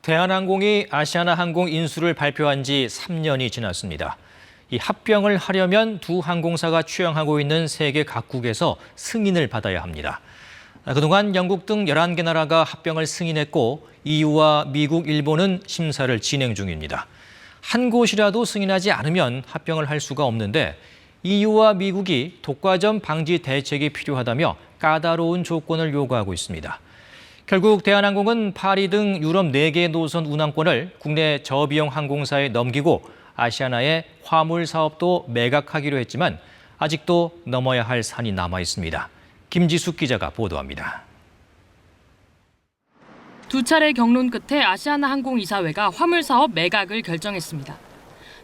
대한항공이 아시아나항공 인수를 발표한 지 3년이 지났습니다. 이 합병을 하려면 두 항공사가 취항하고 있는 세계 각국에서 승인을 받아야 합니다. 그동안 영국 등 11개 나라가 합병을 승인했고 EU와 미국, 일본은 심사를 진행 중입니다. 한 곳이라도 승인하지 않으면 합병을 할 수가 없는데 EU와 미국이 독과점 방지 대책이 필요하다며 까다로운 조건을 요구하고 있습니다. 결국 대한항공은 파리 등 유럽 4개 노선 운항권을 국내 저비용 항공사에 넘기고 아시아나의 화물 사업도 매각하기로 했지만 아직도 넘어야 할 산이 남아 있습니다. 김지숙 기자가 보도합니다. 두 차례 경론 끝에 아시아나항공 이사회가 화물 사업 매각을 결정했습니다.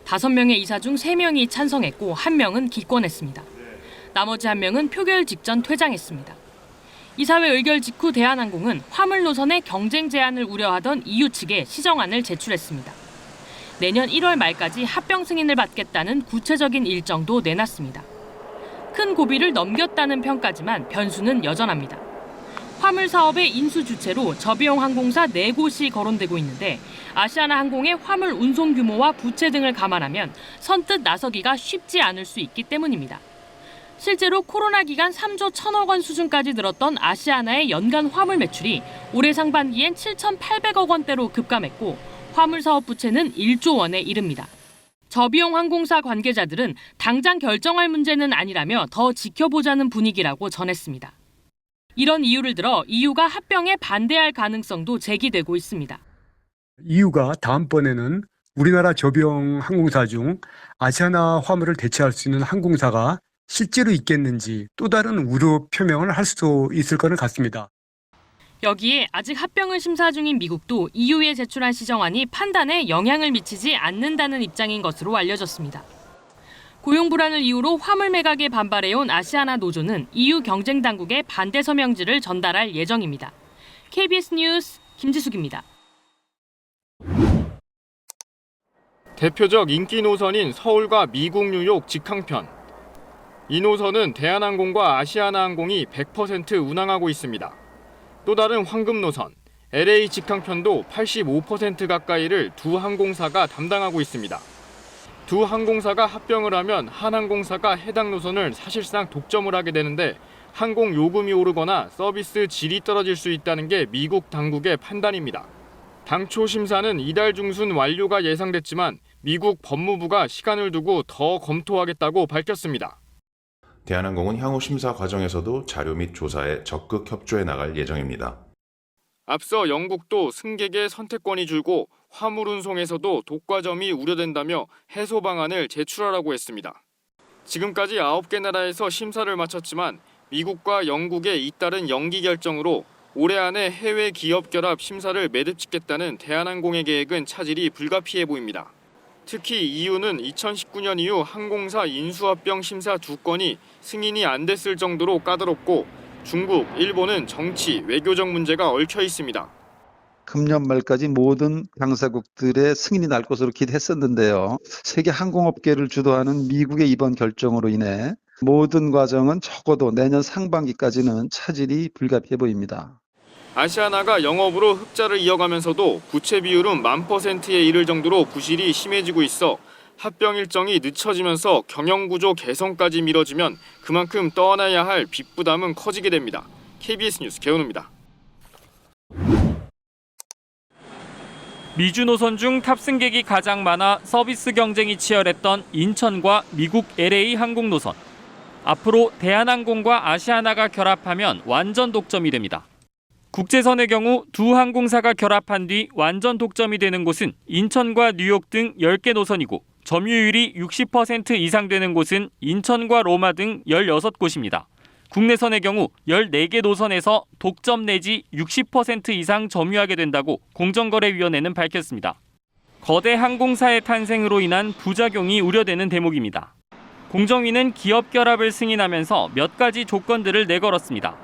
5명의 이사 중 3명이 찬성했고 1명은 기권했습니다. 나머지 1명은 표결 직전 퇴장했습니다. 이사회 의결 직후 대한항공은 화물 노선의 경쟁 제한을 우려하던 EU 측에 시정안을 제출했습니다. 내년 1월 말까지 합병 승인을 받겠다는 구체적인 일정도 내놨습니다. 큰 고비를 넘겼다는 평가지만 변수는 여전합니다. 화물 사업의 인수 주체로 저비용 항공사 4곳이 거론되고 있는데 아시아나항공의 화물 운송 규모와 부채 등을 감안하면 선뜻 나서기가 쉽지 않을 수 있기 때문입니다. 실제로 코로나 기간 3조 1천억 원 수준까지 늘었던 아시아나의 연간 화물 매출이 올해 상반기엔 7,800억 원대로 급감했고 화물 사업 부채는 1조 원에 이릅니다. 저비용 항공사 관계자들은 당장 결정할 문제는 아니라며 더 지켜보자는 분위기라고 전했습니다. 이런 이유를 들어 EU가 합병에 반대할 가능성도 제기되고 있습니다. EU가 다음번에는 우리나라 저비용 항공사 중 아시아나 화물을 대체할 수 있는 항공사가 실제로 있겠는지 또 다른 우려 표명을 할 수도 있을 것은 같습니다. 여기에 아직 합병을 심사 중인 미국도 EU에 제출한 시정안이 판단에 영향을 미치지 않는다는 입장인 것으로 알려졌습니다. 고용 불안을 이유로 화물 매각에 반발해온 아시아나 노조는 EU 경쟁 당국에 반대 서명지를 전달할 예정입니다. KBS 뉴스 김지숙입니다. 대표적 인기 노선인 서울과 미국, 뉴욕 직항편. 이 노선은 대한항공과 아시아나항공이 100% 운항하고 있습니다. 또 다른 황금 노선, LA 직항편도 85% 가까이를 두 항공사가 담당하고 있습니다. 두 항공사가 합병을 하면 한 항공사가 해당 노선을 사실상 독점을 하게 되는데 항공 요금이 오르거나 서비스 질이 떨어질 수 있다는 게 미국 당국의 판단입니다. 당초 심사는 이달 중순 완료가 예상됐지만 미국 법무부가 시간을 두고 더 검토하겠다고 밝혔습니다. 대한항공은 향후 심사 과정에서도 자료 및 조사에 적극 협조해 나갈 예정입니다. 앞서 영국도 승객의 선택권이 줄고 화물 운송에서도 독과점이 우려된다며 해소 방안을 제출하라고 했습니다. 지금까지 9개 나라에서 심사를 마쳤지만 미국과 영국의 잇따른 연기 결정으로 올해 안에 해외 기업 결합 심사를 매듭짓겠다는 대한항공의 계획은 차질이 불가피해 보입니다. 특히 EU는 2019년 이후 항공사 인수합병 심사 2건이 승인이 안 됐을 정도로 까다롭고 중국, 일본은 정치, 외교적 문제가 얽혀 있습니다. 금년 말까지 모든 당사국들의 승인이 날 것으로 기대했었는데요. 세계 항공업계를 주도하는 미국의 이번 결정으로 인해 모든 과정은 적어도 내년 상반기까지는 차질이 불가피해 보입니다. 아시아나가 영업으로 흑자를 이어가면서도 부채 비율은 1000%에 이를 정도로 부실이 심해지고 있어 합병 일정이 늦춰지면서 경영구조 개선까지 미뤄지면 그만큼 떠안아야 할 빚 부담은 커지게 됩니다. KBS 뉴스 개훈우입니다. 미주 노선 중 탑승객이 가장 많아 서비스 경쟁이 치열했던 인천과 미국 LA 항공 노선. 앞으로 대한항공과 아시아나가 결합하면 완전 독점이 됩니다. 국제선의 경우 두 항공사가 결합한 뒤 완전 독점이 되는 곳은 인천과 뉴욕 등 10개 노선이고 점유율이 60% 이상 되는 곳은 인천과 로마 등 16곳입니다. 국내선의 경우 14개 노선에서 독점 내지 60% 이상 점유하게 된다고 공정거래위원회는 밝혔습니다. 거대 항공사의 탄생으로 인한 부작용이 우려되는 대목입니다. 공정위는 기업 결합을 승인하면서 몇 가지 조건들을 내걸었습니다.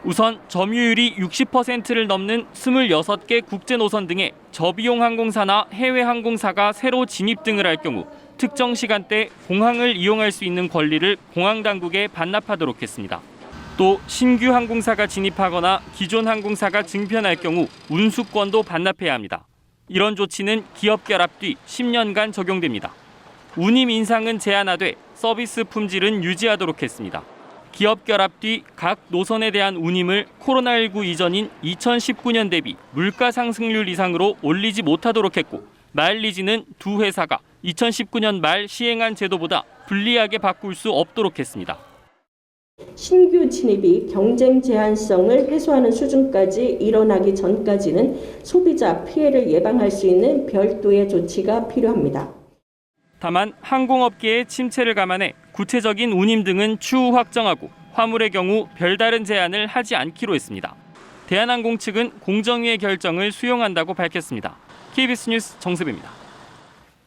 우선 점유율이 60%를 넘는 26개 국제노선 등에 저비용 항공사나 해외 항공사가 새로 진입 등을 할 경우 특정 시간대 공항을 이용할 수 있는 권리를 공항당국에 반납하도록 했습니다. 또 신규 항공사가 진입하거나 기존 항공사가 증편할 경우 운수권도 반납해야 합니다. 이런 조치는 기업 결합 뒤 10년간 적용됩니다. 운임 인상은 제한하되 서비스 품질은 유지하도록 했습니다. 기업 결합 뒤 각 노선에 대한 운임을 코로나19 이전인 2019년 대비 물가 상승률 이상으로 올리지 못하도록 했고, 마일리지는 두 회사가 2019년 말 시행한 제도보다 불리하게 바꿀 수 없도록 했습니다. 신규 진입이 경쟁 제한성을 해소하는 수준까지 일어나기 전까지는 소비자 피해를 예방할 수 있는 별도의 조치가 필요합니다. 다만 항공업계의 침체를 감안해 구체적인 운임 등은 추후 확정하고 화물의 경우 별다른 제한을 하지 않기로 했습니다. 대한항공 측은 공정위의 결정을 수용한다고 밝혔습니다. KBS 뉴스 정세배입니다.